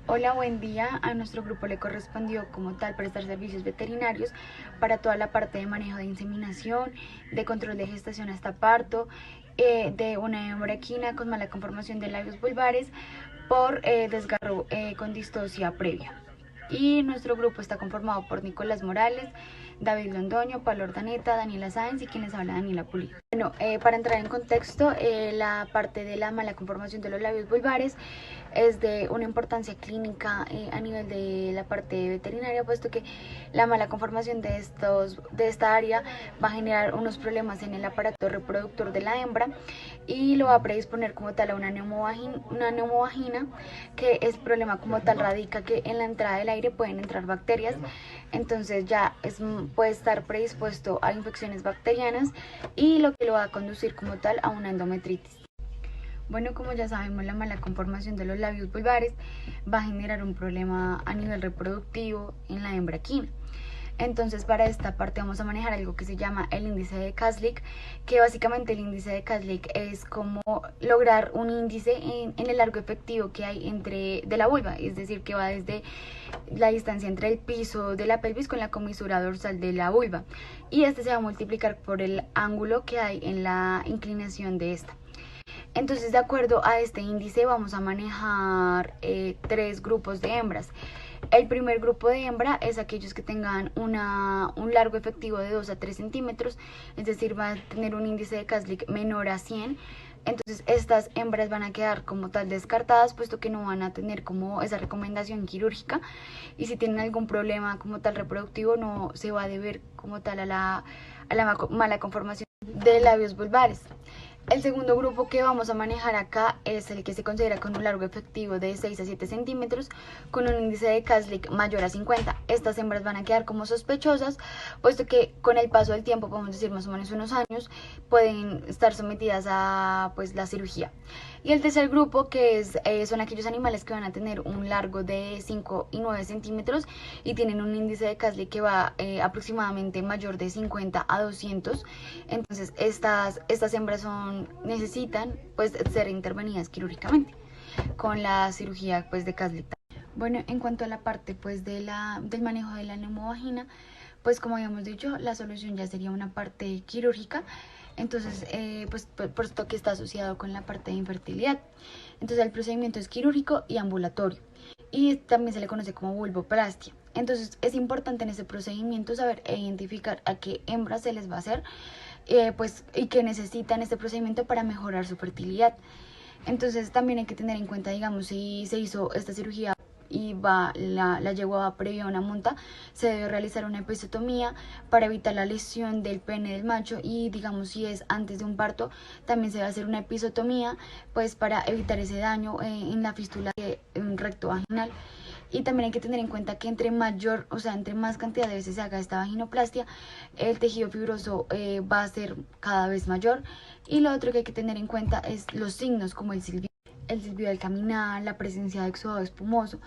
Hola, buen día. A nuestro grupo le correspondió como tal prestar servicios veterinarios para toda la parte de manejo de inseminación, de control de gestación hasta parto, de una hembra equina con mala conformación de labios vulvares por desgarro con distosia previa. Y nuestro grupo está conformado por Nicolás Morales, David Londoño, Pablo Ordaneta, Daniela Sáenz y quien les habla, Daniela Pulido. Bueno, para entrar en contexto, la parte de la mala conformación de los labios vulvares es de una importancia clínica a nivel de la parte veterinaria, puesto que la mala conformación de esta área va a generar unos problemas en el aparato reproductor de la hembra y lo va a predisponer como tal a una neumovagina, que es problema como tal radica que en la entrada del aire pueden entrar bacterias, entonces puede estar predispuesto a infecciones bacterianas y lo que lo va a conducir como tal a una endometritis. Bueno, como ya sabemos, la mala conformación de los labios vulvares va a generar un problema a nivel reproductivo en la hembra equina. Entonces, para esta parte vamos a manejar algo que se llama el índice de Kaslik, que básicamente el índice de Kaslik es como lograr un índice en el largo efectivo que hay de la vulva, es decir, que va desde la distancia entre el piso de la pelvis con la comisura dorsal de la vulva, y este se va a multiplicar por el ángulo que hay en la inclinación de esta. Entonces, de acuerdo a este índice, vamos a manejar tres grupos de hembras. El primer grupo de hembra es aquellos que tengan un largo efectivo de 2 a 3 centímetros, es decir, va a tener un índice de Kaslik menor a 100. Entonces, estas hembras van a quedar como tal descartadas, puesto que no van a tener como esa recomendación quirúrgica. Y si tienen algún problema como tal reproductivo, no se va a deber como tal a la mala conformación de labios vulvares. El segundo grupo que vamos a manejar acá es el que se considera con un largo efectivo de 6 a 7 centímetros con un índice de Kaslik mayor a 50. Estas hembras van a quedar como sospechosas, puesto que con el paso del tiempo, podemos decir más o menos unos años, pueden estar sometidas a la cirugía. Y el tercer grupo, que son aquellos animales que van a tener un largo de 5 y 9 centímetros y tienen un índice de Kaslik que va aproximadamente mayor de 50 a 200. Entonces, estas hembras necesitan ser intervenidas quirúrgicamente con la cirugía de Kaslik. Bueno, en cuanto a la parte del manejo de la neumovagina, pues como habíamos dicho, la solución ya sería una parte quirúrgica. Entonces, por esto que está asociado con la parte de infertilidad. Entonces, el procedimiento es quirúrgico y ambulatorio. Y también se le conoce como vulvoplastia. Entonces, es importante en ese procedimiento saber e identificar a qué hembras se les va a hacer, y que necesitan este procedimiento para mejorar su fertilidad. Entonces, también hay que tener en cuenta, digamos, si se hizo esta cirugía y la yegua previa a una monta, se debe realizar una episiotomía para evitar la lesión del pene del macho, y digamos si es antes de un parto, también se va a hacer una episiotomía pues para evitar ese daño en la fístula recto vaginal. Y también hay que tener en cuenta que entre más cantidad de veces se haga esta vaginoplastia, el tejido fibroso va a ser cada vez mayor. Y lo otro que hay que tener en cuenta es los signos como el silbido al caminar, la presencia de exudado espumoso,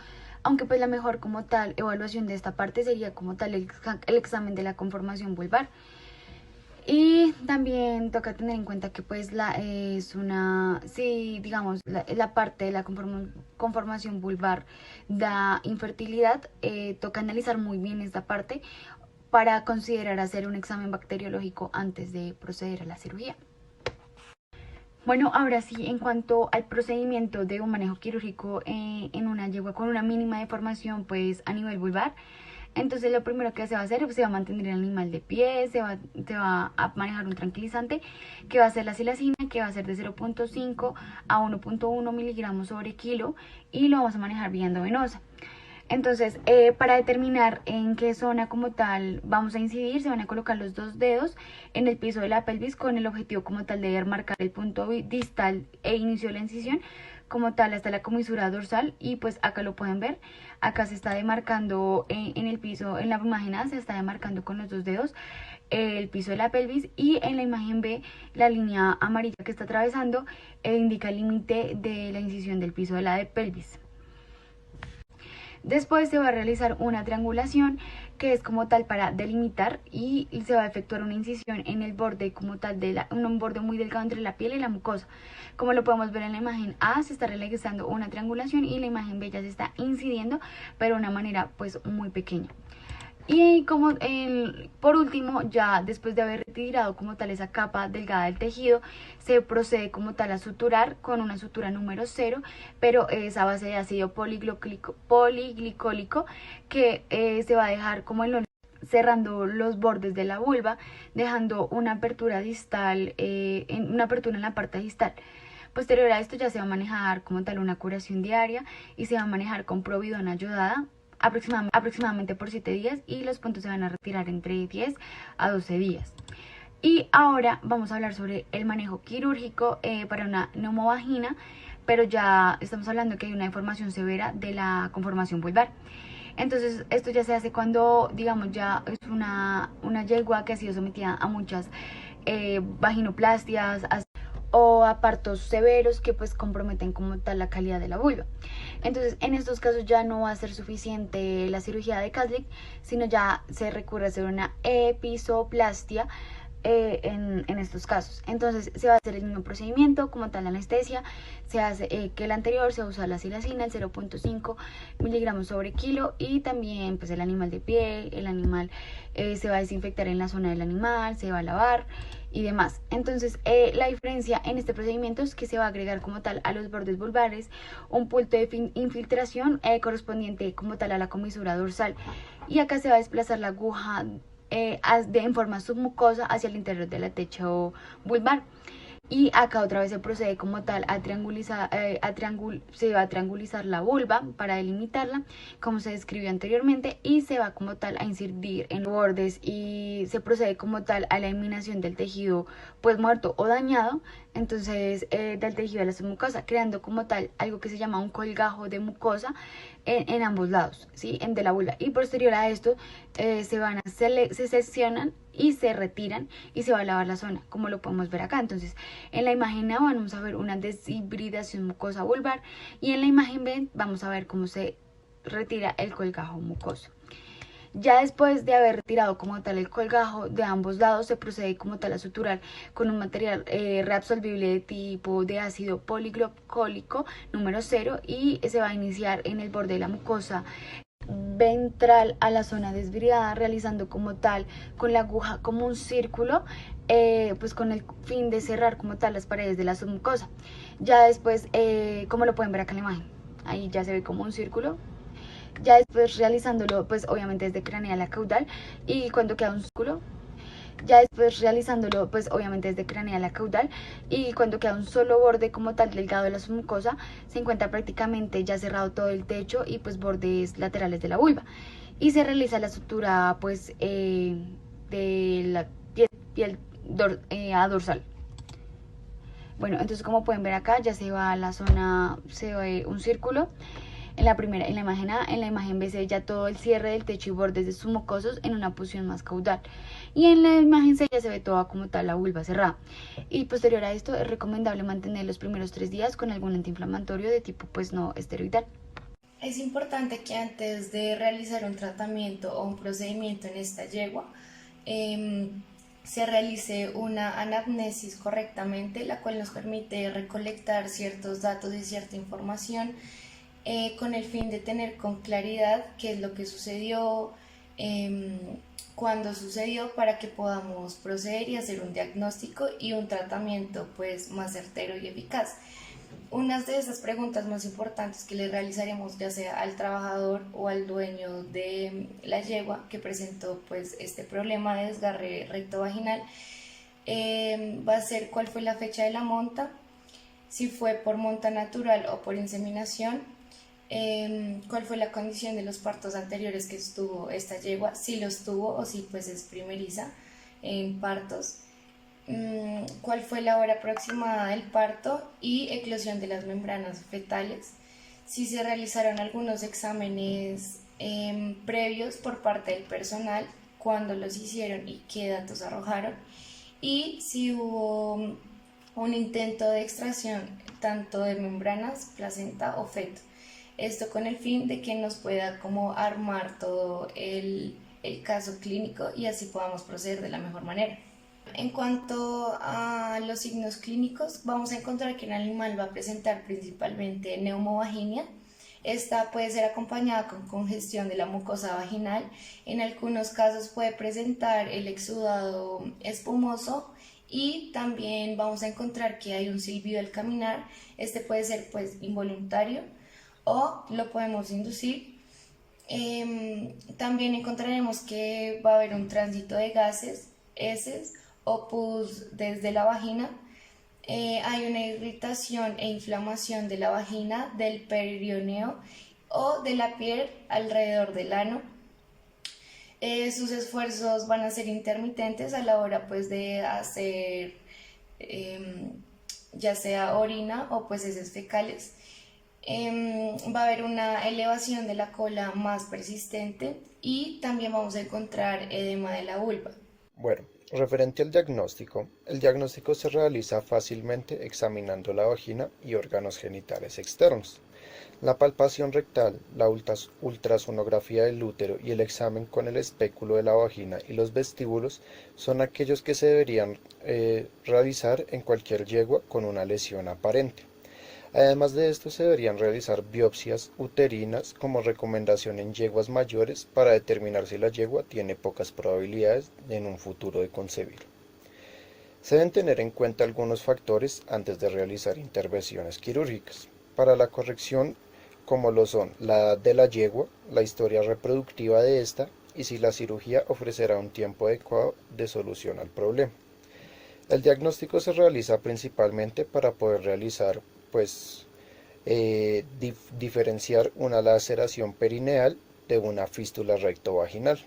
aunque pues la mejor como tal evaluación de esta parte sería como tal el examen de la conformación vulvar. Y también toca tener en cuenta que si digamos la parte de la conformación vulvar da infertilidad, toca analizar muy bien esta parte para considerar hacer un examen bacteriológico antes de proceder a la cirugía. Bueno, ahora sí, en cuanto al procedimiento de un manejo quirúrgico en una yegua con una mínima deformación pues a nivel vulvar, entonces lo primero que se va a hacer, se va a mantener el animal de pie, se va a manejar un tranquilizante que va a ser la silacina, que va a ser de 0.5 a 1.1 miligramos sobre kilo, y lo vamos a manejar vía endovenosa. Entonces, para determinar en qué zona como tal vamos a incidir, se van a colocar los dos dedos en el piso de la pelvis con el objetivo como tal de marcar el punto distal e inicio de la incisión como tal hasta la comisura dorsal. Y pues acá lo pueden ver, acá se está demarcando en el piso, en la imagen A se está demarcando con los dos dedos el piso de la pelvis, y en la imagen B la línea amarilla que está atravesando indica el límite de la incisión del piso de la pelvis. Después se va a realizar una triangulación que es como tal para delimitar, y se va a efectuar una incisión en el borde como tal un borde muy delgado entre la piel y la mucosa. Como lo podemos ver en la imagen A, se está realizando una triangulación, y la imagen B ya se está incidiendo, pero de una manera pues muy pequeña. Y como por último, ya después de haber retirado como tal esa capa delgada del tejido, se procede como tal a suturar con una sutura número 0, pero esa base de ácido poliglicólico, que se va a dejar como cerrando los bordes de la vulva, dejando una apertura distal, una apertura en la parte distal. Posterior a esto ya se va a manejar como tal una curación diaria, y se va a manejar con providona ayudada aproximadamente por 7 días, y los puntos se van a retirar entre 10 a 12 días. Y ahora vamos a hablar sobre el manejo quirúrgico para una neumovagina, pero ya estamos hablando que hay una deformación severa de la conformación vulvar. Entonces esto ya se hace cuando, digamos, ya es una yegua que ha sido sometida a muchas vaginoplastias, o a partos severos que pues comprometen como tal la calidad de la vulva. Entonces en estos casos ya no va a ser suficiente la cirugía de Kaslik, sino ya se recurre a hacer una episoplastia en estos casos. Entonces se va a hacer el mismo procedimiento como tal, la anestesia se hace que el anterior, se usa la silacina, el 0.5 miligramos sobre kilo, y también pues el animal de pie, el animal se va a desinfectar en la zona del animal, se va a lavar y demás. Entonces la diferencia en este procedimiento es que se va a agregar como tal a los bordes vulvares un punto de infiltración correspondiente como tal a la comisura dorsal, y acá se va a desplazar la aguja en forma submucosa hacia el interior del techo vulvar. Y acá otra vez se procede como tal a triangulizar, se va a triangulizar la vulva para delimitarla, como se describió anteriormente, y se va como tal a incidir en los bordes, y se procede como tal a la eliminación del tejido pues muerto o dañado, entonces del tejido de la submucosa, creando como tal algo que se llama un colgajo de mucosa en ambos lados, ¿sí? De la vulva. Y posterior a esto se seccionan y se retiran, y se va a lavar la zona, como lo podemos ver acá. Entonces en la imagen A vamos a ver una deshibridación mucosa vulvar, y en la imagen B vamos a ver cómo se retira el colgajo mucoso. Ya después de haber retirado como tal el colgajo de ambos lados, se procede como tal a suturar con un material reabsorbible de tipo de ácido poliglicólico número 0, y se va a iniciar en el borde de la mucosa ventral a la zona desviada, realizando como tal con la aguja como un círculo, pues con el fin de cerrar como tal las paredes de la submucosa. Ya después, como lo pueden ver acá en la imagen, ahí ya se ve como un círculo. Ya después realizándolo pues obviamente desde craneal a caudal, y cuando queda un círculo, ya después realizándolo pues obviamente desde craneal a caudal, y cuando queda un solo borde como tal delgado de la submucosa, se encuentra prácticamente ya cerrado todo el techo y pues bordes laterales de la vulva, y se realiza la sutura pues de la piel a dorsal. Bueno, entonces como pueden ver acá ya se va a la zona, se ve un círculo en la imagen A. En la imagen B se ve ya todo el cierre del techo y bordes de sus mucosos en una posición más caudal, y en la imagen C ya se ve toda como tal la vulva cerrada. Y posterior a esto es recomendable mantener los primeros 3 días con algún antiinflamatorio de tipo pues no esteroidal. Es importante que antes de realizar un tratamiento o un procedimiento en esta yegua, se realice una anamnesis correctamente, la cual nos permite recolectar ciertos datos y cierta información con el fin de tener con claridad qué es lo que sucedió, cuándo sucedió, para que podamos proceder y hacer un diagnóstico y un tratamiento pues más certero y eficaz. Una de esas preguntas más importantes que le realizaremos ya sea al trabajador o al dueño de la yegua que presentó pues este problema de desgarre rectovaginal va a ser cuál fue la fecha de la monta, si fue por monta natural o por inseminación, cuál fue la condición de los partos anteriores que estuvo esta yegua, si los tuvo o si pues es primeriza en partos, cuál fue la hora aproximada del parto y eclosión de las membranas fetales, si se realizaron algunos exámenes previos por parte del personal, cuándo los hicieron y qué datos arrojaron, y si hubo un intento de extracción tanto de membranas, placenta o feto. Esto con el fin de que nos pueda como armar todo el el caso clínico y así podamos proceder de la mejor manera. En cuanto a los signos clínicos, vamos a encontrar que el animal va a presentar principalmente neumovaginia. Esta puede ser acompañada con congestión de la mucosa vaginal. En algunos casos puede presentar el exudado espumoso y también vamos a encontrar que hay un silbido al caminar. Este puede ser pues involuntario o lo podemos inducir. También encontraremos que va a haber un tránsito de gases, heces o pus desde la vagina. Hay una irritación e inflamación de la vagina, del peritoneo o de la piel alrededor del ano. Sus esfuerzos van a ser intermitentes a la hora pues de hacer ya sea orina o pues heces fecales. Va a haber una elevación de la cola más persistente y también vamos a encontrar edema de la vulva. Bueno, referente al diagnóstico, el diagnóstico se realiza fácilmente examinando la vagina y órganos genitales externos. La palpación rectal, la ultrasonografía del útero y el examen con el espéculo de la vagina y los vestíbulos son aquellos que se deberían realizar en cualquier yegua con una lesión aparente. Además de esto, se deberían realizar biopsias uterinas como recomendación en yeguas mayores para determinar si la yegua tiene pocas probabilidades en un futuro de concebir. Se deben tener en cuenta algunos factores antes de realizar intervenciones quirúrgicas para la corrección, como lo son la edad de la yegua, la historia reproductiva de esta y si la cirugía ofrecerá un tiempo adecuado de solución al problema. El diagnóstico se realiza principalmente para poder realizar diferenciar una laceración perineal de una fístula rectovaginal.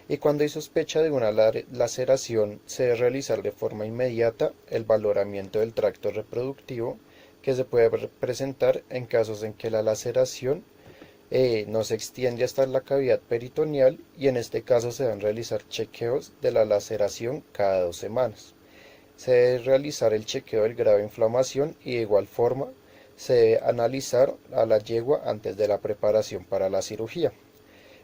Y cuando hay sospecha de una laceración, se debe realizar de forma inmediata el valoramiento del tracto reproductivo, que se puede presentar en casos en que la laceración no se extiende hasta la cavidad peritoneal, y en este caso se deben realizar chequeos de la laceración cada 2 semanas. Se debe realizar el chequeo del grado de inflamación y de igual forma se debe analizar a la yegua antes de la preparación para la cirugía.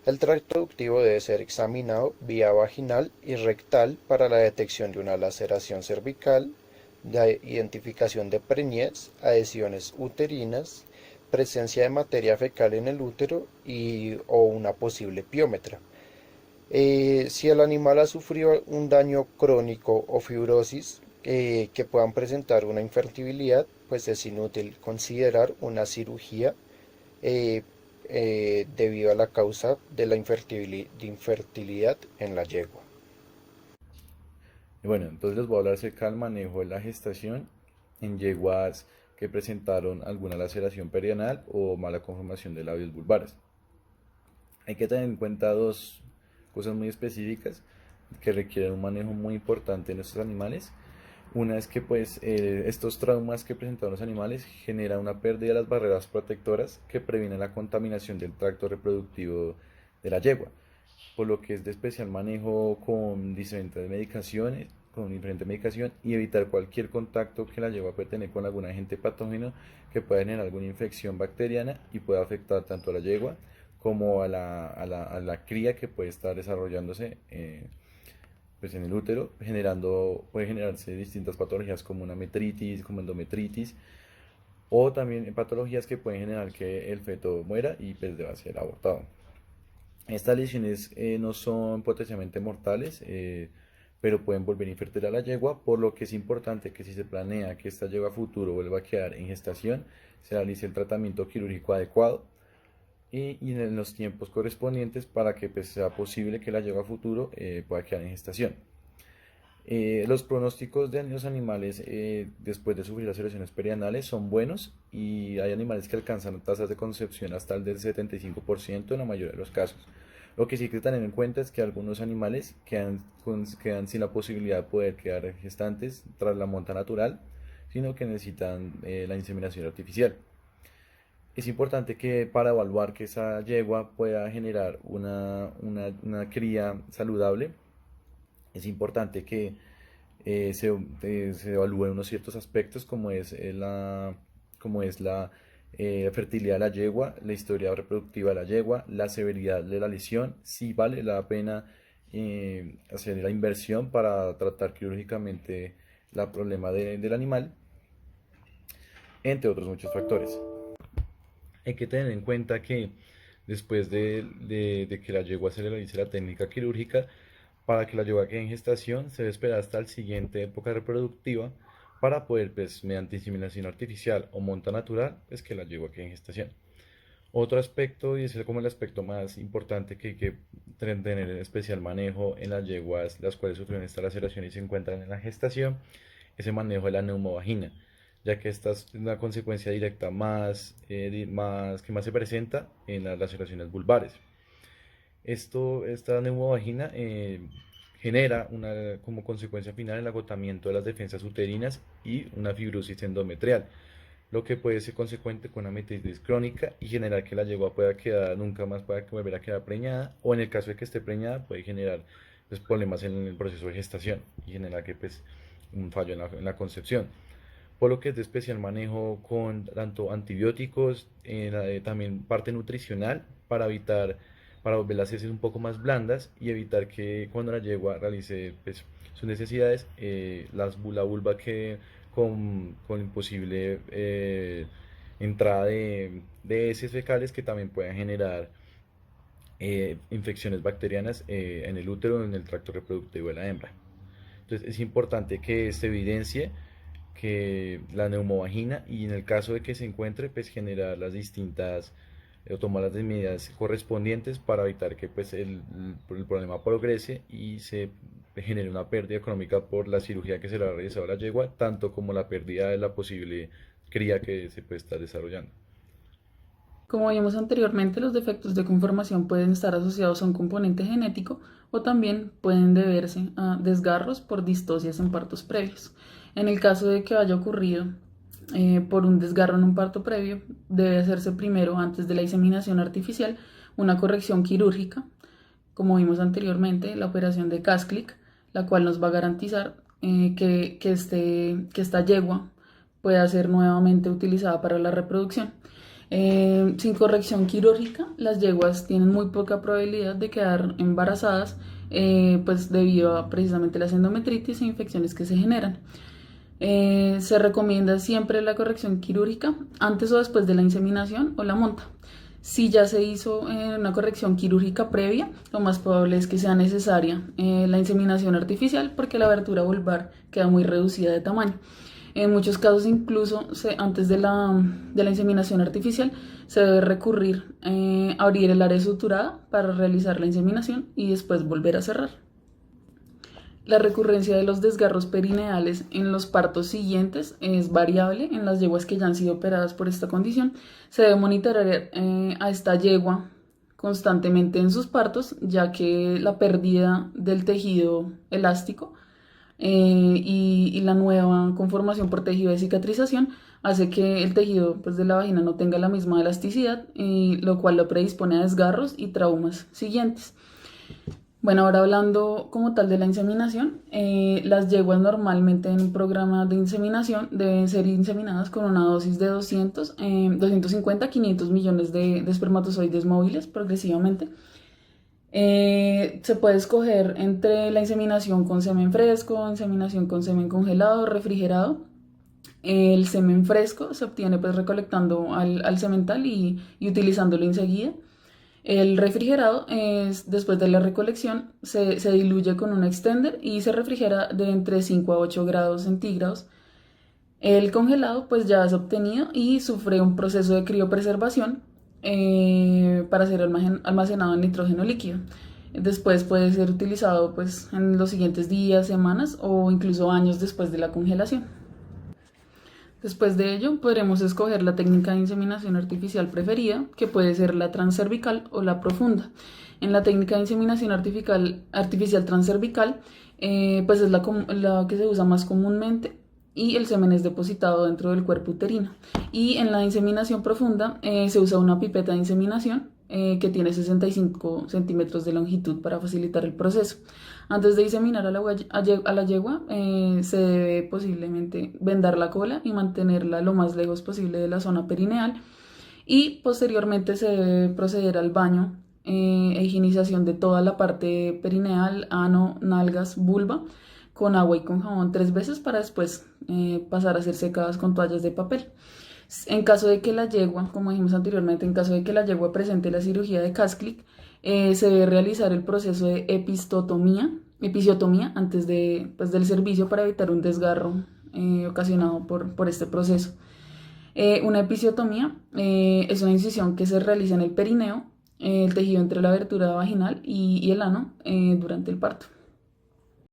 El tracto reproductivo debe ser examinado vía vaginal y rectal para la detección de una laceración cervical, de identificación de preñez, adhesiones uterinas, presencia de materia fecal en el útero o una posible piómetra. Si el animal ha sufrido un daño crónico o fibrosis que puedan presentar una infertilidad, pues es inútil considerar una cirugía debido a la causa de la infertilidad en la yegua. Bueno, entonces les voy a hablar acerca del manejo de la gestación en yeguas que presentaron alguna laceración perianal o mala conformación de labios vulvares. Hay que tener en cuenta dos cosas muy específicas que requieren un manejo muy importante en estos animales. Una es que estos traumas que presentaron los animales generan una pérdida de las barreras protectoras que previenen la contaminación del tracto reproductivo de la yegua, por lo que es de especial manejo con diferente medicación y evitar cualquier contacto que la yegua pueda tener con algún agente patógeno que pueda generar alguna infección bacteriana y pueda afectar tanto a la yegua como a la cría que puede estar desarrollándose en el útero, puede generarse distintas patologías como una metritis, como endometritis, o también patologías que pueden generar que el feto muera y pues deba ser abortado. Estas lesiones no son potencialmente mortales, pero pueden volver infértil a la yegua, por lo que es importante que si se planea que esta yegua futuro vuelva a quedar en gestación, se realice el tratamiento quirúrgico adecuado y en los tiempos correspondientes para que pues, sea posible que la yegua futuro pueda quedar en gestación. Los pronósticos de los animales después de sufrir las erosiones perianales son buenos y hay animales que alcanzan tasas de concepción hasta el del 75% en la mayoría de los casos. Lo que sí hay que tener en cuenta es que algunos animales quedan sin la posibilidad de poder quedar gestantes tras la monta natural, sino que necesitan la inseminación artificial. Es importante que para evaluar que esa yegua pueda generar una cría saludable, es importante que se evalúen unos ciertos aspectos como es fertilidad de la yegua, la historia reproductiva de la yegua, la severidad de la lesión, si vale la pena hacer la inversión para tratar quirúrgicamente el problema del animal, entre otros muchos factores. Hay que tener en cuenta que después de que la yegua se le realice la técnica quirúrgica, para que la yegua quede en gestación se debe esperar hasta la siguiente época reproductiva para poder, pues, mediante inseminación artificial o monta natural, pues que la yegua quede en gestación. Otro aspecto, y es como el aspecto más importante que hay que tener en especial manejo en las yeguas las cuales sufrieron esta laceración y se encuentran en la gestación, es el manejo de la neumovagina, ya que esta es una consecuencia directa que más se presenta en las laceraciones vulvares. Esta neumovagina genera como consecuencia final el agotamiento de las defensas uterinas y una fibrosis endometrial, lo que puede ser consecuente con una metástasis crónica y generar que la yegua nunca más pueda volver a quedar preñada, o en el caso de que esté preñada puede generar, pues, problemas en el proceso de gestación y generar un fallo en la concepción. Por lo que es de especial manejo con tanto antibióticos, también parte nutricional para volver las heces un poco más blandas y evitar que cuando la yegua realice, pues, sus necesidades, la vulva quede con posible entrada de heces fecales que también puedan generar infecciones bacterianas en el útero o en el tracto reproductivo de la hembra. Entonces es importante que se evidencie que la neumovagina, y en el caso de que se encuentre, pues generar las distintas o tomar las medidas correspondientes para evitar que, pues, el problema progrese y se genere una pérdida económica por la cirugía que se le ha realizado a la yegua, tanto como la pérdida de la posible cría que se puede estar desarrollando. Como vimos anteriormente, los defectos de conformación pueden estar asociados a un componente genético o también pueden deberse a desgarros por distocias en partos previos. En el caso de que haya ocurrido por un desgarro en un parto previo, debe hacerse primero, antes de la inseminación artificial, una corrección quirúrgica, como vimos anteriormente, la operación de Kasklík, la cual nos va a garantizar que esta yegua pueda ser nuevamente utilizada para la reproducción. Sin corrección quirúrgica, las yeguas tienen muy poca probabilidad de quedar embarazadas, pues debido a precisamente las endometritis e infecciones que se generan. Se recomienda siempre la corrección quirúrgica antes o después de la inseminación o la monta. Si ya se hizo una corrección quirúrgica previa, lo más probable es que sea necesaria la inseminación artificial, porque la abertura vulvar queda muy reducida de tamaño. En muchos casos, incluso antes de la inseminación artificial, se debe recurrir a abrir el área suturada para realizar la inseminación y después volver a cerrar. La recurrencia de los desgarros perineales en los partos siguientes es variable en las yeguas que ya han sido operadas por esta condición. Se debe monitorear a esta yegua constantemente en sus partos, ya que la pérdida del tejido elástico y la nueva conformación por tejido de cicatrización hace que el tejido, pues, de la vagina no tenga la misma elasticidad, lo cual lo predispone a desgarros y traumas siguientes. Bueno, ahora hablando como tal de la inseminación, las yeguas normalmente en un programa de inseminación deben ser inseminadas con una dosis de 250 a 500 millones de espermatozoides móviles progresivamente. Se puede escoger entre la inseminación con semen fresco, inseminación con semen congelado, refrigerado. El semen fresco se obtiene, pues, recolectando al semental y utilizándolo enseguida. El refrigerado es, después de la recolección, se diluye con un extender y se refrigera de entre 5 a 8 grados centígrados. El congelado, pues, ya es obtenido y sufre un proceso de criopreservación para ser almacenado en nitrógeno líquido. Después puede ser utilizado, pues, en los siguientes días, semanas o incluso años después de la congelación. Después de ello, podremos escoger la técnica de inseminación artificial preferida, que puede ser la transcervical o la profunda. En la técnica de inseminación artificial transcervical, pues es la que se usa más comúnmente, y el semen es depositado dentro del cuerpo uterino. Y en la inseminación profunda se usa una pipeta de inseminación que tiene 65 centímetros de longitud para facilitar el proceso. Antes de inseminar a la yegua, se debe posiblemente vendar la cola y mantenerla lo más lejos posible de la zona perineal. y posteriormente se debe proceder al baño e higienización de toda la parte perineal, ano, nalgas, vulva, con agua y con jabón 3 veces para después pasar a ser secadas con toallas de papel. En caso de que la yegua, como dijimos anteriormente, en caso de que la yegua presente la cirugía de Kasclik, se debe realizar el proceso de episiotomía antes del servicio para evitar un desgarro ocasionado por este proceso. Una episiotomía es una incisión que se realiza en el perineo, el tejido entre la abertura vaginal y el ano durante el parto.